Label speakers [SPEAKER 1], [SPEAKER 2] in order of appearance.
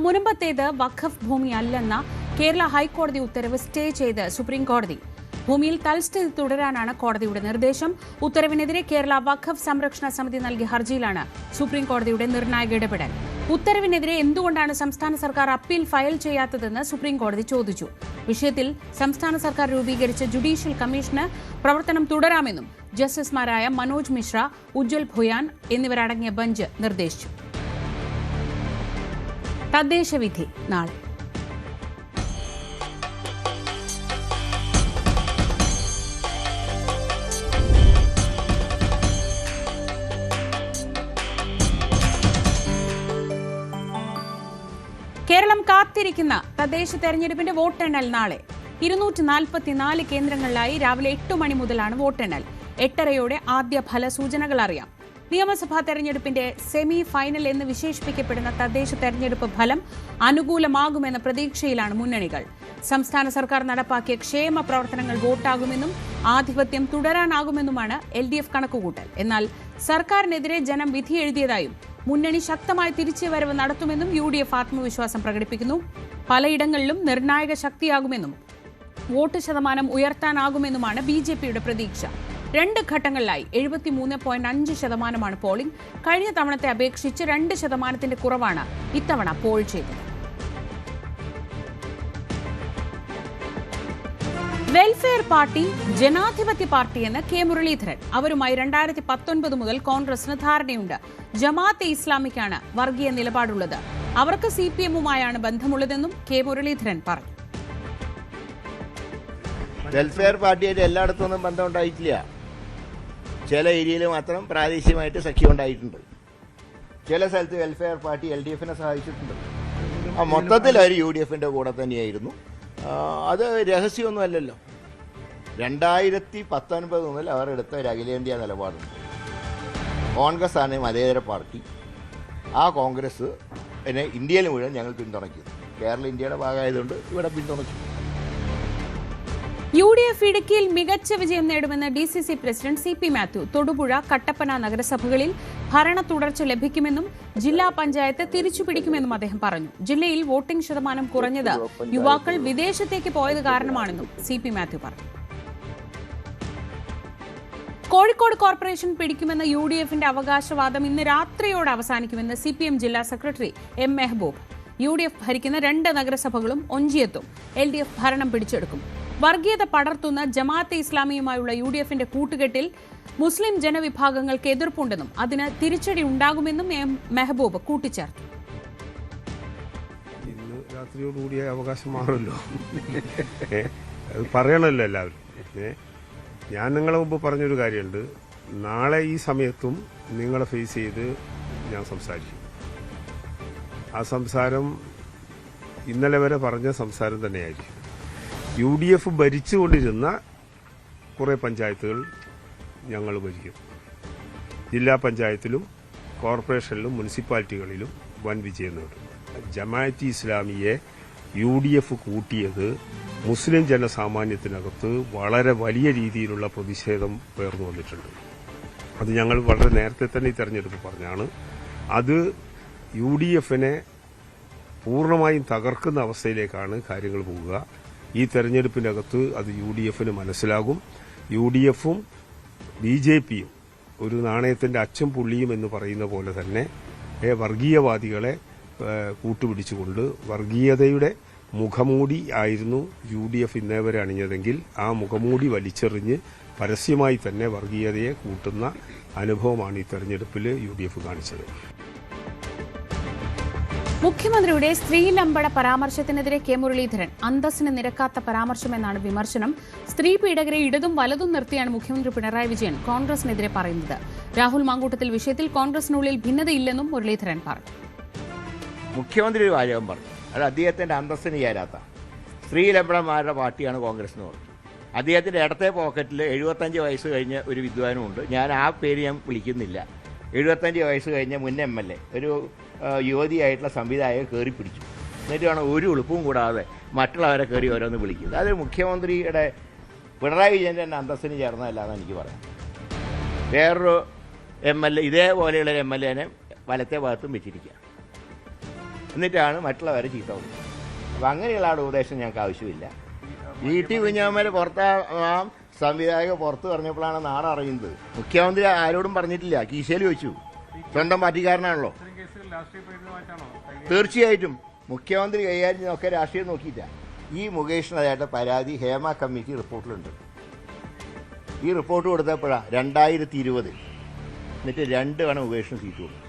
[SPEAKER 1] മുൻപത്തേത് വഖഫ് ഭൂമിയല്ലെന്ന കേരള ഹൈക്കോടതി ഉത്തരവ് സ്റ്റേ ചെയ്ത് സുപ്രീം കോടതി. ഭൂമിയിൽ തൽസ്ഥിതി തുടരാനാണ് കോടതിയുടെ നിർദ്ദേശം. ഉത്തരവിനെതിരെ കേരള വഖഫ് സംരക്ഷണ സമിതി നൽകിയ ഹർജിയിലാണ് സുപ്രീം കോടതിയുടെ നിർണായക ഇടപെടൽ. ഉത്തരവിനെതിരെ എന്തുകൊണ്ടാണ് സംസ്ഥാന സർക്കാർ അപ്പീൽ ഫയൽ ചെയ്യാത്തതെന്ന് സുപ്രീം കോടതി ചോദിച്ചു. വിഷയത്തിൽ സംസ്ഥാന സർക്കാർ രൂപീകരിച്ച ജുഡീഷ്യൽ കമ്മീഷന് പ്രവർത്തനം തുടരാമെന്നും ജസ്റ്റിസുമാരായ മനോജ് മിശ്ര, ഉജ്വൽ ഭുയാൻ എന്നിവരടങ്ങിയ ബെഞ്ച് നിർദ്ദേശിച്ചു. തദ്ദേശവിധി നാളെ. കേരളം കാത്തിരിക്കുന്ന തദ്ദേശ തെരഞ്ഞെടുപ്പിന്റെ വോട്ടെണ്ണൽ നാളെ. 244 കേന്ദ്രങ്ങളിലായി രാവിലെ 8 മണി മുതലാണ് വോട്ടെണ്ണൽ. 8:30യോടെ ആദ്യ ഫലസൂചനകൾ അറിയാം. നിയമസഭാ തെരഞ്ഞെടുപ്പിന്റെ സെമി ഫൈനൽ എന്ന് വിശേഷിപ്പിക്കപ്പെടുന്ന തദ്ദേശ തെരഞ്ഞെടുപ്പ് ഫലം അനുകൂലമാകുമെന്ന പ്രതീക്ഷയിലാണ് മുന്നണികൾ. സംസ്ഥാന സർക്കാർ നടപ്പാക്കിയ ക്ഷേമ പ്രവർത്തനങ്ങൾ വോട്ടാകുമെന്നും ആധിപത്യം തുടരാനാകുമെന്നുമാണ് LDF കണക്കുകൂട്ടൽ. എന്നാൽ സർക്കാരിനെതിരെ ജനം വിധി എഴുതിയതായും മുന്നണി ശക്തമായ തിരിച്ചുവരവ് നടത്തുമെന്നും UDF ആത്മവിശ്വാസം പ്രകടിപ്പിക്കുന്നു. പലയിടങ്ങളിലും നിർണായക ശക്തിയാകുമെന്നും വോട്ട് ശതമാനം ഉയർത്താനാകുമെന്നുമാണ് BJPയുടെ പ്രതീക്ഷ. 2 ഘട്ടങ്ങളിലായി 73.5% പോളിംഗ്. കഴിഞ്ഞ തവണത്തെ അപേക്ഷിച്ച് 2% കുറവാണ് ഇത്തവണ പോൾ ചെയ്തത്. വെൽഫെയർ പാർട്ടി ജനാധിപത്യ പാർട്ടിയെന്ന് K മുരളീധരൻ. അവരുമായി 2019 മുതൽ കോൺഗ്രസിന് ധാരണയുണ്ട്. ജമാഅത്തെ ഇസ്ലാമിക്കാണ് വർഗീയ നിലപാടുള്ളത്. അവർക്ക് CPM-ഉമായാണ് ബന്ധമുള്ളതെന്നും K മുരളീധരൻ പറഞ്ഞു.
[SPEAKER 2] വെൽഫെയർ പാർട്ടിയായിട്ട് എല്ലായിടത്തൊന്നും ബന്ധം ഉണ്ടായിട്ടില്ല. ചില ഏരിയയിൽ മാത്രം പ്രാദേശികമായിട്ട് സഖ്യം ഉണ്ടായിട്ടുണ്ട്. ചില സ്ഥലത്ത് വെൽഫെയർ പാർട്ടി LDF-നെ സഹായിച്ചിട്ടുണ്ട്. മൊത്തത്തിൽ അവർ UDF-ന്റെ കൂടെ തന്നെയായിരുന്നു. അത് രഹസ്യമൊന്നും അല്ലല്ലോ. 2019 മുതൽ അവർ എടുത്ത ഒരു അഖിലേന്ത്യാ നിലപാടുണ്ട്. കോൺഗ്രസ് ആണ് മതേതര പാർട്ടി. ആ കോൺഗ്രസ് ഇന്ത്യയിൽ മുഴുവൻ ഞങ്ങൾ പിന്തുണയ്ക്കുന്നു. കേരളം ഇന്ത്യയുടെ ഭാഗമായതുകൊണ്ട് ഇവിടെ പിന്തുണച്ചു.
[SPEAKER 1] UDF ഇടുക്കിയിൽ മികച്ച വിജയം നേടുമെന്ന് DCC president CP Mathew. Thodupuzha, Kattappana നഗരസഭകളിൽ ഭരണ തുടർച്ച ലഭിക്കുമെന്നും ജില്ലാ പഞ്ചായത്ത് തിരിച്ചുപിടിക്കുമെന്നും അദ്ദേഹം പറഞ്ഞു. ജില്ലയിൽ വോട്ടിംഗ് ശതമാനം കുറഞ്ഞത് യുവാക്കൾ വിദേശത്തേക്ക് പോയത് കാരണമാണെന്നും CP മാത്യു പറഞ്ഞു. കോഴിക്കോട് കോർപ്പറേഷൻ പിടിക്കുമെന്ന UDF-ന്റെ അവകാശവാദം ഇന്ന് രാത്രിയോടെ അവസാനിക്കുമെന്ന് CPM ജില്ലാ സെക്രട്ടറി M മെഹബൂബ്. UDF ഭരിക്കുന്ന 2 നഗരസഭകളും ഒഞ്ചിയത്തും LDF ഭരണം പിടിച്ചെടുക്കും. വർഗീയത പടർത്തുന്ന ജമാഅത്തെ ഇസ്ലാമിയുമായുള്ള UDF-ന്റെ കൂട്ടുകെട്ടിൽ മുസ്ലിം ജനവിഭാഗങ്ങൾക്ക് എതിർപ്പുണ്ടെന്നും അതിന് തിരിച്ചടി ഉണ്ടാകുമെന്നും M മെഹബൂബ് കൂട്ടിച്ചേർത്തു.
[SPEAKER 3] ഇന്ന് രാത്രിയോടുകൂടിയ അവകാശം മാറുമല്ലോ, അത് പറയണമല്ലോ എല്ലാവരും. ഞാൻ നിങ്ങളെ മുമ്പ് പറഞ്ഞൊരു കാര്യമുണ്ട്. നാളെ ഈ സമയത്തും നിങ്ങളെ ഫേസ് ചെയ്ത് ഞാൻ സംസാരിക്കും. ആ സംസാരം ഇന്നലെ വരെ പറഞ്ഞ സംസാരം തന്നെയായിരിക്കും. UDF ഭരിച്ചുകൊണ്ടിരുന്ന കുറേ പഞ്ചായത്തുകൾ ഞങ്ങൾ ഭരിക്കും. ജില്ലാ പഞ്ചായത്തിലും കോർപ്പറേഷനിലും മുനിസിപ്പാലിറ്റികളിലും വൻ വിജയം നേടും. ജമാഅത്തെ ഇസ്ലാമിയെ UDF കൂട്ടിയത് മുസ്ലിം ജനസാമാന്യത്തിനകത്ത് വളരെ വലിയ രീതിയിലുള്ള പ്രതിഷേധം ഉയർന്നു വന്നിട്ടുണ്ട്. അത് ഞങ്ങൾ വളരെ നേരത്തെ തന്നെ ഈ തെരഞ്ഞെടുപ്പ് പറഞ്ഞാണ്. അത് UDF-നെ പൂർണ്ണമായും തകർക്കുന്ന അവസ്ഥയിലേക്കാണ് കാര്യങ്ങൾ പോവുക. ഈ തെരഞ്ഞെടുപ്പിനകത്ത് അത് UDF-ന് മനസ്സിലാകും. UDF-ഉം BJP-യും ഒരു നാണയത്തിന്റെ അച്ചും പുള്ളിയും എന്ന് പറയുന്ന പോലെ തന്നെ വർഗീയവാദികളെ കൂട്ടുപിടിച്ചുകൊണ്ട് വർഗീയതയുടെ മുഖമൂടി ആയിരുന്നു UDF ഇന്നേ വരെ അണിഞ്ഞതെങ്കിൽ ആ മുഖമൂടി വലിച്ചെറിഞ്ഞ് പരസ്യമായി തന്നെ വർഗീയതയെ കൂട്ടുന്ന അനുഭവമാണ് ഈ തെരഞ്ഞെടുപ്പിൽ UDF കാണിച്ചത്.
[SPEAKER 1] മുഖ്യമന്ത്രിയുടെ സ്ത്രീലമ്പട പരാമർശത്തിനെതിരെ K മുരളീധരൻ. അന്തസ്സിന് നിരക്കാത്ത പരാമർശമെന്നാണ് വിമർശനം. സ്ത്രീ പീഡകരെ ഇടതും വലതും നിർത്തിയാണ് മുഖ്യമന്ത്രി പിണറായി വിജയൻ കോൺഗ്രസിനെതിരെ പറയുന്നത്. രാഹുൽ മാങ്കൂട്ടത്തിൽ വിഷയത്തിൽ കോൺഗ്രസിനുള്ളിൽ ഭിന്നതയില്ലെന്നും മുരളീധരൻ പറഞ്ഞു.
[SPEAKER 2] മുഖ്യമന്ത്രി ഒരു വാചകം പറഞ്ഞു, അത് അദ്ദേഹത്തിൻ്റെ അന്തസ്സിന് ചേരാത്ത സ്ത്രീലമ്പടന്മാരുടെ പാർട്ടിയാണ് കോൺഗ്രസ് എന്ന് പറഞ്ഞു. അദ്ദേഹത്തിൻ്റെ ഇടത്തെ പോക്കറ്റിൽ 75 വയസ്സ് കഴിഞ്ഞ ഒരു വിദ്വാനുമുണ്ട്. ഞാൻ ആ പേര് ഞാൻ വിളിക്കുന്നില്ല. 75 വയസ്സ് കഴിഞ്ഞ മുൻ MLA ഒരു യുവതിയായിട്ടുള്ള സംവിധായകർ കയറി പിടിച്ചു. എന്നിട്ടാണ് ഒരു എളുപ്പവും കൂടാതെ മറ്റുള്ളവരെ കയറി ഓരോന്ന് വിളിക്കുന്നത്. അത് മുഖ്യമന്ത്രിയുടെ പിണറായി വിജയൻ്റെ തന്നെ അന്തസ്സിന് ചേർന്നതല്ലാന്ന് എനിക്ക് പറയാം. വേറൊരു MLA ഇതേപോലെയുള്ള MLA-നെ വലത്തെ ഭാഗത്തും വെച്ചിരിക്കുക. എന്നിട്ടാണ് മറ്റുള്ളവരെ ചീത്ത പറയുന്നത്. അപ്പം അങ്ങനെയുള്ള ആളുടെ ഉപദേശം ഞങ്ങൾക്ക് ആവശ്യമില്ല. ടി കുഞ്ഞാമ്മേരെ പുറത്താവാം സംവിധായക പുറത്ത് പറഞ്ഞപ്പോഴാണ് നാടറിയുന്നത്. മുഖ്യമന്ത്രി ആരോടും പറഞ്ഞിട്ടില്ല, കീശയിൽ വെച്ചു. സ്വന്തം പാർട്ടിക്കാരനാണല്ലോ. തീർച്ചയായിട്ടും മുഖ്യമന്ത്രി കൈകാര്യം ചെയ്യുന്നതൊക്കെ രാഷ്ട്രീയം നോക്കിയില്ല. ഈ മുകേഷിനതായിട്ട് പരാതി ഹേമ കമ്മിറ്റി റിപ്പോർട്ടിലുണ്ട്. ഈ റിപ്പോർട്ട് കൊടുത്തപ്പോഴാണ് 2020. എന്നിട്ട് 2 തവണ മുകേഷിന് സീറ്റ് കൊടുത്തു.